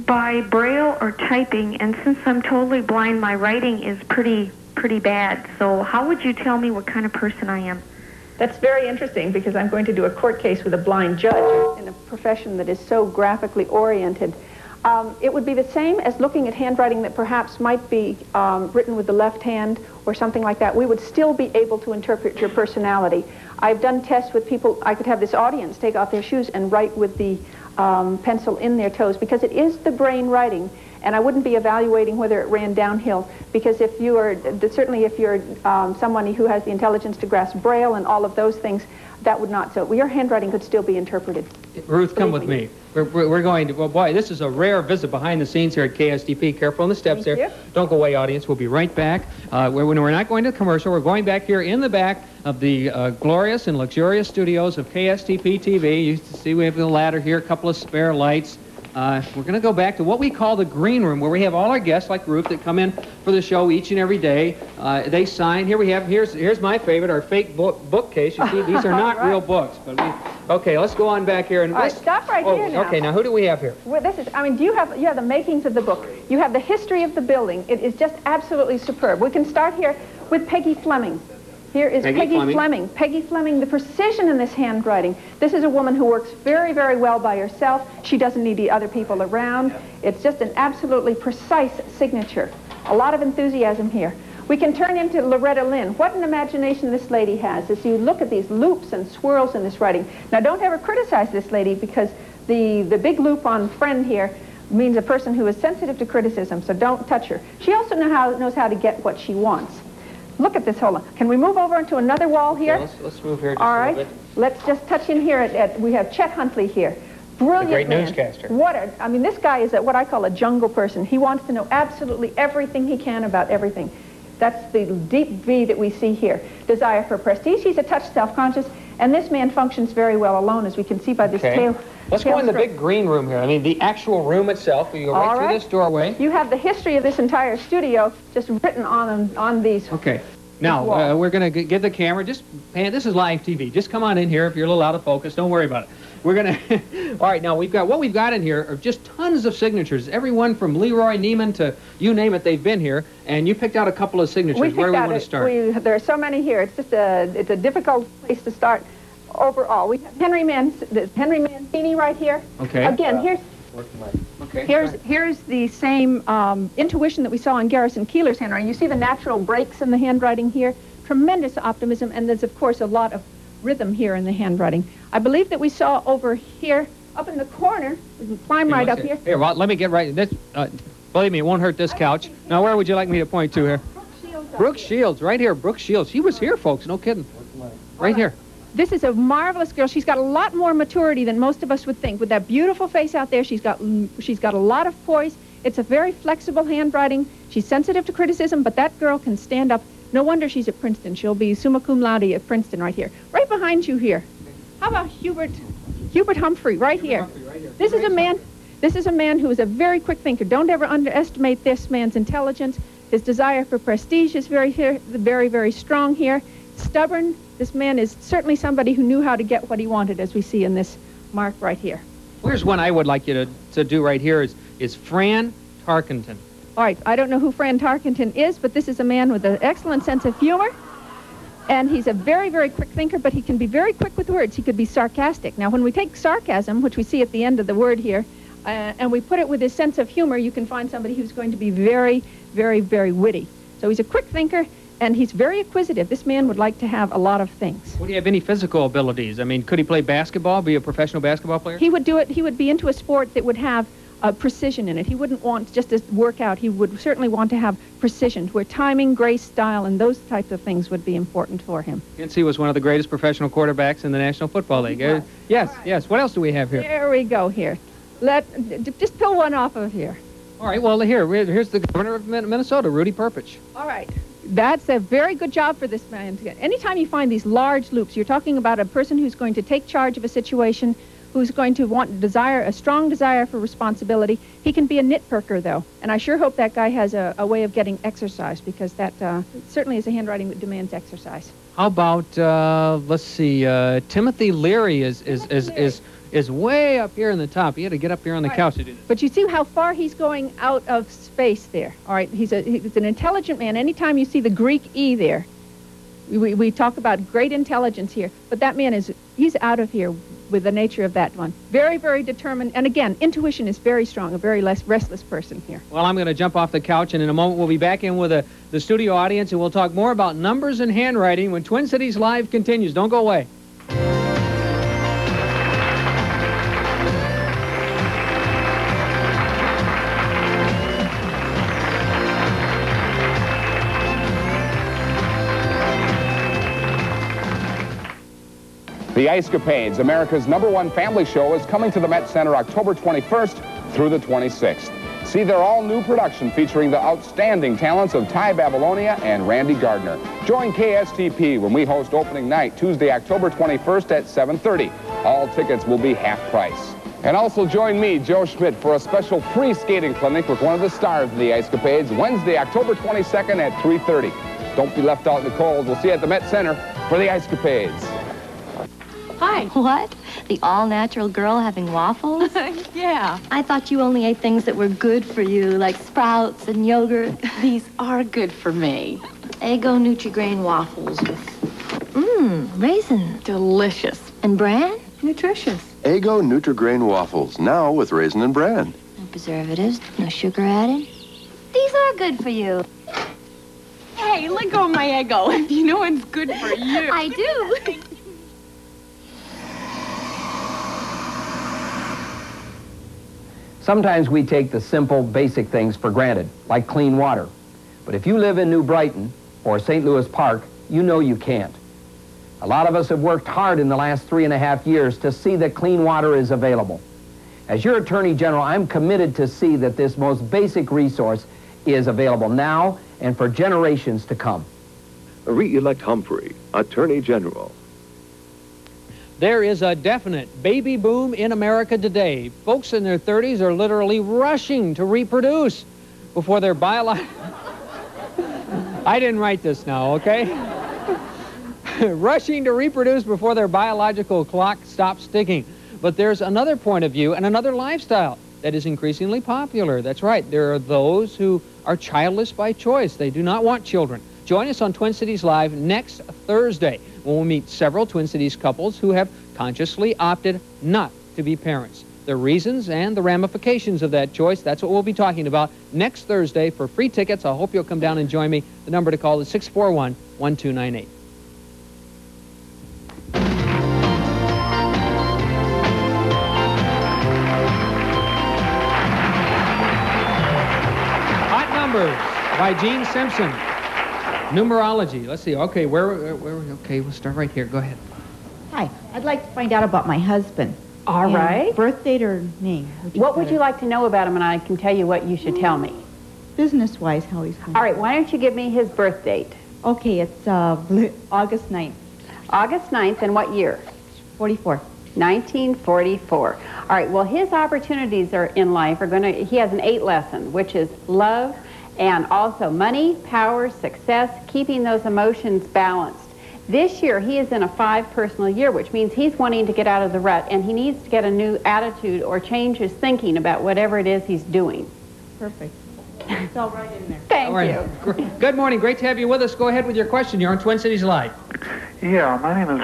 by braille or typing, and since I'm totally blind, my writing is pretty bad. So how would you tell me what kind of person I am? That's very interesting, because I'm going to do a court case with a blind judge in a profession that is so graphically oriented. It would be the same as looking at handwriting that perhaps might be written with the left hand or something like that. We would still be able to interpret your personality. I've done tests with people. I could have this audience take off their shoes and write with the pencil in their toes, because it is the brain writing, and I wouldn't be evaluating whether it ran downhill, because if you are, certainly if you're somebody who has the intelligence to grasp braille and all of those things, that would not. So your handwriting could still be interpreted. Ruth, come with me. We're going to, well, boy, this is a rare visit behind the scenes here at KSTP. Careful on the steps there. Don't go away, audience. We'll be right back. We're not going to commercial. We're going back here in the back of the glorious and luxurious studios of KSTP-TV. You see we have the ladder here, a couple of spare lights. We're going to go back to what we call the green room, where we have all our guests like Ruth that come in for the show each and every day. They sign. Here we have, here's my favorite, our fake bookcase. You see, these are not real books. But okay, let's go on back here. And stop right here now. Okay, now who do we have here? Well, this is, I mean, you have the makings of the book. You have the history of the building. It is just absolutely superb. We can start here with Peggy Fleming. Here is Peggy Fleming. Peggy Fleming, the precision in this handwriting. This is a woman who works very, very well by herself. She doesn't need the other people around. It's just an absolutely precise signature. A lot of enthusiasm here. We can turn into Loretta Lynn. What an imagination this lady has as you look at these loops and swirls in this writing. Now, don't ever criticize this lady, because the big loop on friend here means a person who is sensitive to criticism, so don't touch her. She also knows how to get what she wants. Look at this, hold on. Can we move over into another wall here? Yeah, let's move here just All a right. little bit. Let's just touch in here we have Chet Huntley here. Brilliant great man. newscaster. I mean, this guy is what I call a jungle person. He wants to know absolutely everything he can about everything. That's the deep V that we see here. Desire for prestige. He's a touch self-conscious, and this man functions very well alone, as we can see by this tail. Let's go in the big green room here. I mean, the actual room itself. We go right through this doorway. You have the history of this entire studio just written on these. Okay. Now, we're going to give the camera, this is live TV. Just come on in here. If you're a little out of focus, don't worry about it. We're going to, all right, now what we've got in here are just tons of signatures. Everyone from Leroy Neiman to you name it, they've been here. And you picked out a couple of signatures. Where do we want to start? There are so many here. It's just it's a difficult place to start overall. We have Henry Mancini right here. Okay. Again, here's the same intuition that we saw in Garrison Keeler's handwriting. You see the natural breaks in the handwriting here. Tremendous optimism, and there's, of course, a lot of rhythm here in the handwriting. I believe that we saw over here, up in the corner, we can climb right up here. Here, well, let me get right. This, believe me, it won't hurt this couch. Now, where would you like me to point to here? Brooke Shields, right here, Brooke Shields. She was here, folks, no kidding. Right here. This is a marvelous girl. She's got a lot more maturity than most of us would think. With that beautiful face out there, she's got a lot of poise. It's a very flexible handwriting. She's sensitive to criticism, but that girl can stand up. No wonder she's at Princeton. She'll be summa cum laude at Princeton right here. Right behind you here. How about Hubert Humphrey right here? This is a man who is a very quick thinker. Don't ever underestimate this man's intelligence. His desire for prestige is very, very strong here. Stubborn. This man is certainly somebody who knew how to get what he wanted, as we see in this mark right here. Here's one I would like you to do right here is Fran Tarkenton. All right, I don't know who Fran Tarkenton is, but this is a man with an excellent sense of humor. And he's a very, very quick thinker, but he can be very quick with words. He could be sarcastic. Now, when we take sarcasm, which we see at the end of the word here, and we put it with his sense of humor, you can find somebody who's going to be very, very, very witty. So he's a quick thinker, and he's very acquisitive. This man would like to have a lot of things. Would he have any physical abilities? I mean, could he play basketball, be a professional basketball player? He would do it. He would be into a sport that would have precision in it. He wouldn't want just to work out. He would certainly want to have precision, where timing, grace, style, and those types of things would be important for him. Hence, he was one of the greatest professional quarterbacks in the National Football League. Yes, yes. What else do we have here? There we go here. Just pull one off of here. All right, well, here's the governor of Minnesota, Rudy Perpich. All right. That's a very good job for this man to get. Anytime you find these large loops, you're talking about a person who's going to take charge of a situation, who's going to want a strong desire for responsibility. He can be a nitpicker, though, and I sure hope that guy has a way of getting exercise, because that certainly is a handwriting that demands exercise. How about let's see, Timothy Leary is way up here in the top. He had to get up here on the couch to do this. But you see how far he's going out of space there. All right, he's an intelligent man. Anytime you see the Greek E there, we talk about great intelligence here, but that man he's out of here with the nature of that one. Very, very determined, and again, intuition is very strong, a very restless person here. Well, I'm going to jump off the couch, and in a moment we'll be back in with the studio audience, and we'll talk more about numbers and handwriting when Twin Cities Live continues. Don't go away. The Ice Capades, America's #1 family show, is coming to the Met Center October 21st through the 26th. See their all-new production featuring the outstanding talents of Ty Babylonia and Randy Gardner. Join KSTP when we host opening night, Tuesday, October 21st at 7:30. All tickets will be half price. And also join me, Joe Schmidt, for a special pre-skating clinic with one of the stars of the Ice Capades, Wednesday, October 22nd at 3:30. Don't be left out in the cold. We'll see you at the Met Center for the Ice Capades. Hi. What? The all-natural girl having waffles? Yeah. I thought you only ate things that were good for you, like sprouts and yogurt. These are good for me. Eggo Nutri-Grain waffles with, raisins. Delicious. And bran? Nutritious. Eggo Nutri-Grain waffles, now with raisin and bran. No preservatives, no sugar added. These are good for you. Hey, let go of my Eggo. You know it's good for you. I do. Sometimes we take the simple, basic things for granted, like clean water. But if you live in New Brighton or St. Louis Park, you know you can't. A lot of us have worked hard in the last 3.5 years to see that clean water is available. As your Attorney General, I'm committed to see that this most basic resource is available now and for generations to come. Re-elect Humphrey, Attorney General. There is a definite baby boom in America today. Folks in their 30s are literally rushing to reproduce before their biological... I didn't write this now, okay? Rushing to reproduce before their biological clock stops ticking. But there's another point of view and another lifestyle that is increasingly popular. That's right. There are those who are childless by choice. They do not want children. Join us on Twin Cities Live next Thursday when we'll meet several Twin Cities couples who have consciously opted not to be parents. The reasons and the ramifications of that choice, that's what we'll be talking about next Thursday. For free tickets, I hope you'll come down and join me. The number to call is 641-1298. Hot Numbers by Jean Simpson. Numerology. Let's see. Okay, okay, we'll start right here. Go ahead. Hi. I'd like to find out about my husband. All right. Birth date or name? What would you like to know about him, and I can tell you what you should tell me? Business-wise, how he's doing. All right, why don't you give me his birth date? Okay, it's August 9th. August 9th, and what year? 44. 1944. All right, well, his opportunities are in life are going to, he has an 8 lesson, which is love, and also money, power, success, keeping those emotions balanced. This year, he is in a 5 personal year, which means he's wanting to get out of the rut, and he needs to get a new attitude or change his thinking about whatever it is he's doing. Perfect. It's all right in there. Thank All right. you. Good morning. Great to have you with us. Go ahead with your question. You're on Twin Cities Live. Yeah, my name is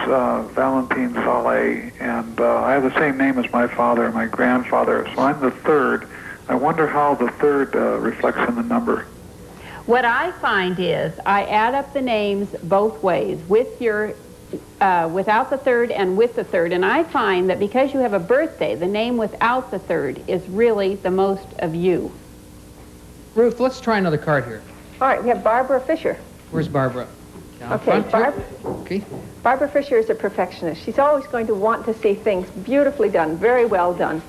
Valentin Saleh, and I have the same name as my father and my grandfather, so I'm the third. I wonder how the third reflects in the number. What I find is I add up the names both ways, with your without the third and with the third, and I find that because you have a birthday, the name without the third is really the most of you. Ruth, let's try another card here. All right, we have Barbara Fisher. Where's Barbara? Down Okay, front here? Okay. Barbara Fisher is a perfectionist. She's always going to want to see things beautifully done, very well done.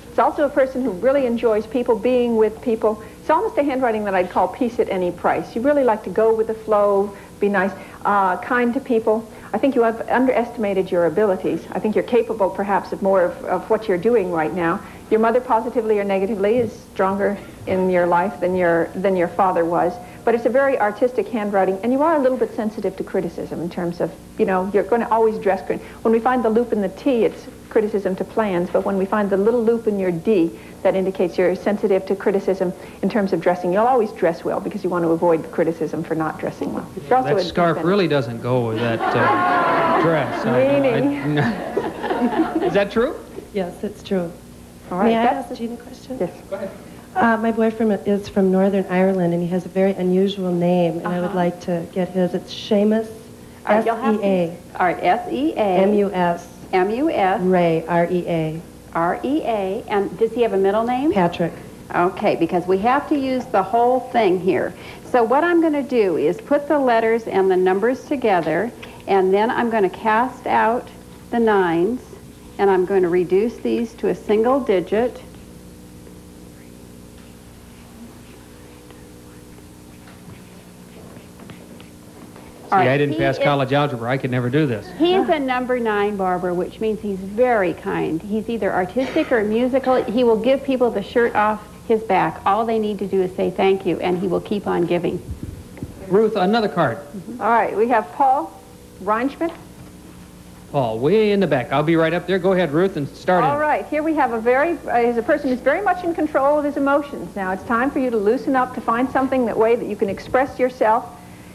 It's also a person who really enjoys people, being with people. It's almost a handwriting that I'd call peace at any price. You really like to go with the flow, be nice, kind to people. I think you have underestimated your abilities. I think you're capable perhaps of more of what you're doing right now. Your mother, positively or negatively, is stronger in your life than your father was. But it's a very artistic handwriting, and you are a little bit sensitive to criticism in terms of, you know, you're going to always dress. When we find the loop in the T, it's criticism to plans, but when we find the little loop in your D, that indicates you're sensitive to criticism in terms of dressing. You'll always dress well because you want to avoid the criticism for not dressing well. You're also That scarf really doesn't go with that dress. Meaning. Is that true? Yes, it's true. All right, May I ask Jean a question? Yes. Go ahead. My boyfriend is from Northern Ireland, and he has a very unusual name, and I would like to get his. It's Seamus, S-E-A. All right, S-E-A. M-U-S. M-U-S. Ray, R-E-A. R-E-A. And does he have a middle name? Patrick. Okay, because we have to use the whole thing here. So what I'm going to do is put the letters and the numbers together, and then I'm going to cast out the nines, and I'm going to reduce these to a single digit. See, I didn't pass college algebra. I could never do this. He's a number 9, Barbara, which means he's very kind. He's either artistic or musical. He will give people the shirt off his back. All they need to do is say thank you, and he will keep on giving. Ruth, another card. All right, we have Paul Reinschmidt. Paul, way in the back. I'll be right up there. Go ahead, Ruth, and start All in. right, here we have he's a person who's very much in control of his emotions. Now, it's time for you to loosen up, to find something that way that you can express yourself.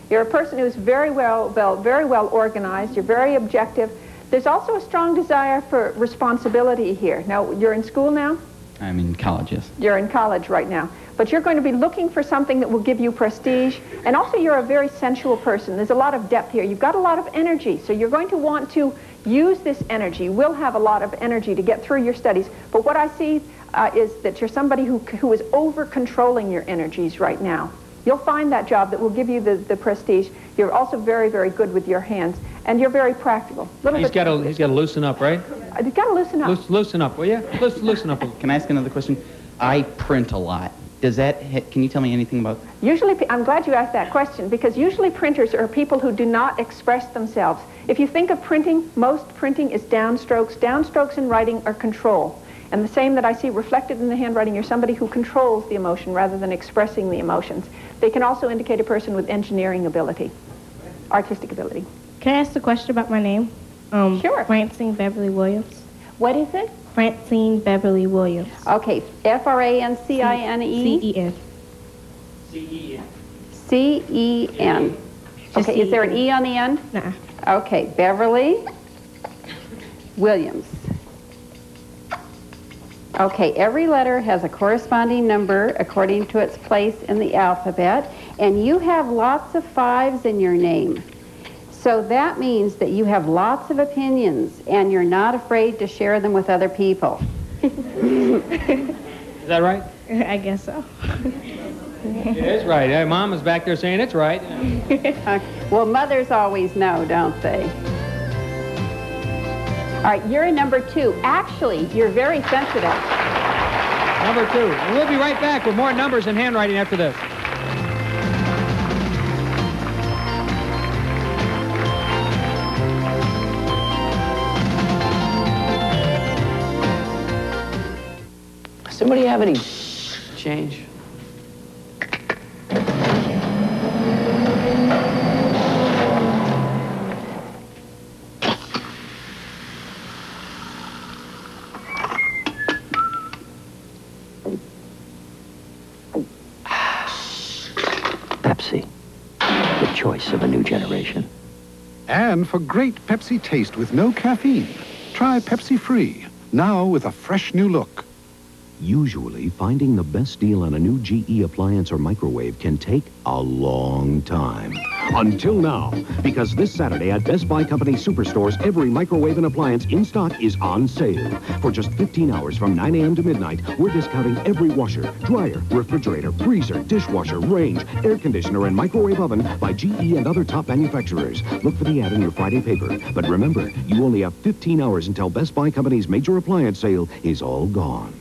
You're a person who's very well organized. You're very objective. There's also a strong desire for responsibility here. Now, you're in school now? I'm in college, yes. You're in college right now. But you're going to be looking for something that will give you prestige. And also, you're a very sensual person. There's a lot of depth here. You've got a lot of energy. So you're going to want to use this energy. You will have a lot of energy to get through your studies. But what I see is that you're somebody who is over-controlling your energies right now. You'll find that job that will give you the prestige. You're also very, very good with your hands, and you're very practical. He's got to loosen up, right? You've got to loosen up. Loosen up, will you? Loosen up. Can I ask another question? I print a lot. Does that, can you tell me anything about? Usually, I'm glad you asked that question, because usually printers are people who do not express themselves. If you think of printing, most printing is downstrokes. Downstrokes in writing are control. And the same that I see reflected in the handwriting, you're somebody who controls the emotion rather than expressing the emotions. They can also indicate a person with engineering ability, artistic ability. Can I ask a question about my name? Sure. Francine Beverly Williams. What is it? Francine Beverly Williams. Okay, F-R-A-N-C-I-N-E? C-E-N. C-E-N. C-E-N. Okay, is there an E on the end? Nuh-uh. Okay, Beverly Williams. Okay, every letter has a corresponding number according to its place in the alphabet, and you have lots of 5s in your name. So that means that you have lots of opinions, and you're not afraid to share them with other people. Is that right? I guess so. It is right. Hey, Mom is back there saying it's right. Well, mothers always know, don't they? All right, you're a number 2. Actually, you're very sensitive. Number 2. And we'll be right back with more numbers and handwriting after this. Somebody have any change? And for great Pepsi taste with no caffeine, try Pepsi Free, now with a fresh new look. Usually, finding the best deal on a new GE appliance or microwave can take a long time. Until now, because this Saturday at Best Buy Company Superstores, every microwave and appliance in stock is on sale. For just 15 hours from 9 a.m. to midnight, we're discounting every washer, dryer, refrigerator, freezer, dishwasher, range, air conditioner, and microwave oven by GE and other top manufacturers. Look for the ad in your Friday paper. But remember, you only have 15 hours until Best Buy Company's major appliance sale is all gone.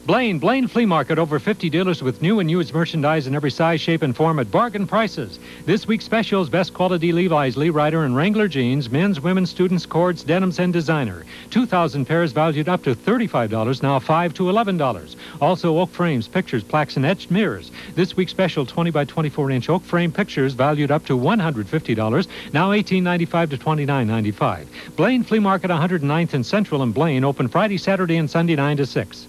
Blaine Flea Market, over 50 dealers with new and used merchandise in every size, shape, and form at bargain prices. This week's specials: best quality Levi's, Lee Ryder, and Wrangler jeans, men's, women's, students, cords, denims, and designer. 2,000 pairs valued up to $35, now $5 to $11. Also, oak frames, pictures, plaques, and etched mirrors. This week's special 20 by 24-inch oak frame pictures valued up to $150, now $18.95 to $29.95. Blaine Flea Market, 109th and Central in Blaine, open Friday, Saturday, and Sunday 9 to 6.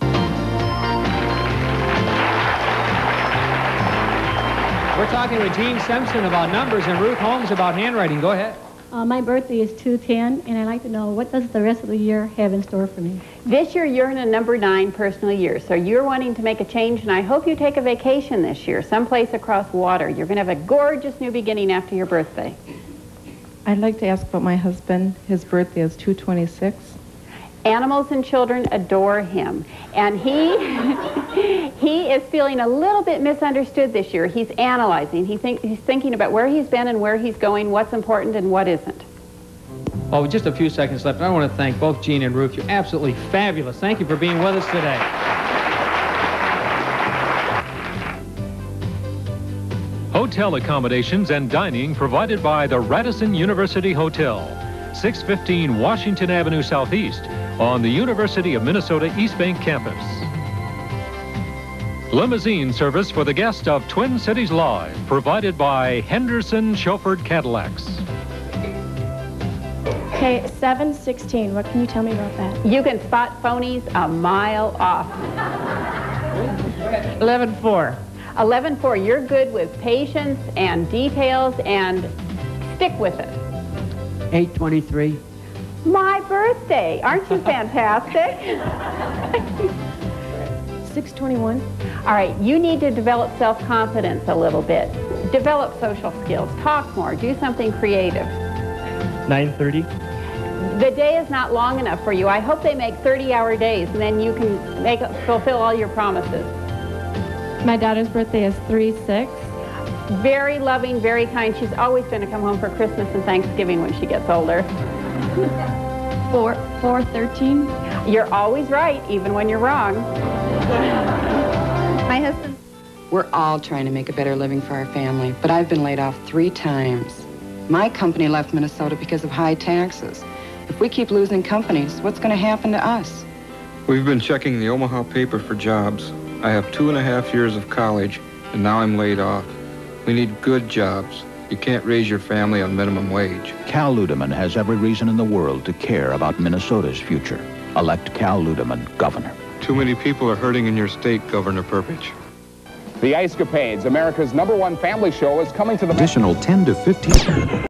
We're talking with Jean Simpson about numbers and Ruth Holmes about handwriting. Go ahead. My birthday is 2/10, and I'd like to know, what does the rest of the year have in store for me? This year, you're in a number 9 personal year, so you're wanting to make a change, and I hope you take a vacation this year, someplace across water. You're going to have a gorgeous new beginning after your birthday. I'd like to ask about my husband. His birthday is 2/26. Animals and children adore him, and he is feeling a little bit misunderstood this year. He's analyzing. He's thinking about where he's been and where he's going, what's important and what isn't. Oh, just a few seconds left. I want to thank both Jean and Ruth. You're absolutely fabulous. Thank you for being with us today. Hotel accommodations and dining provided by the Radisson University Hotel, 615 Washington Avenue Southeast, on the University of Minnesota East Bank campus. Limousine service for the guest of Twin Cities Live, provided by Henderson Chauffeured Cadillacs. Okay, 716. What can you tell me about that? You can spot phonies a mile off. 11-4. 11-4. You're good with patience and details, and stick with it. 823. My birthday. Aren't you fantastic? 621. All right, you need to develop self-confidence a little bit. Develop social skills. Talk more. Do something creative. 930. The day is not long enough for you. I hope they make 30-hour days, and then you can fulfill all your promises. My daughter's birthday is 3/6. Very loving, very kind. She's always going to come home for Christmas and Thanksgiving when she gets older. 4/13. You're always right, even when you're wrong. My husband. We're all trying to make a better living for our family, but I've been laid off 3 times. My company left Minnesota because of high taxes. If we keep losing companies, what's going to happen to us? We've been checking the Omaha paper for jobs. I have 2.5 years of college, and now I'm laid off. We need good jobs. You can't raise your family on minimum wage. Cal Ludeman has every reason in the world to care about Minnesota's future. Elect Cal Ludeman governor. Too many people are hurting in your state, Governor Perpich. The Ice Capades, America's #1 family show, is coming to the... Additional 10 to 15...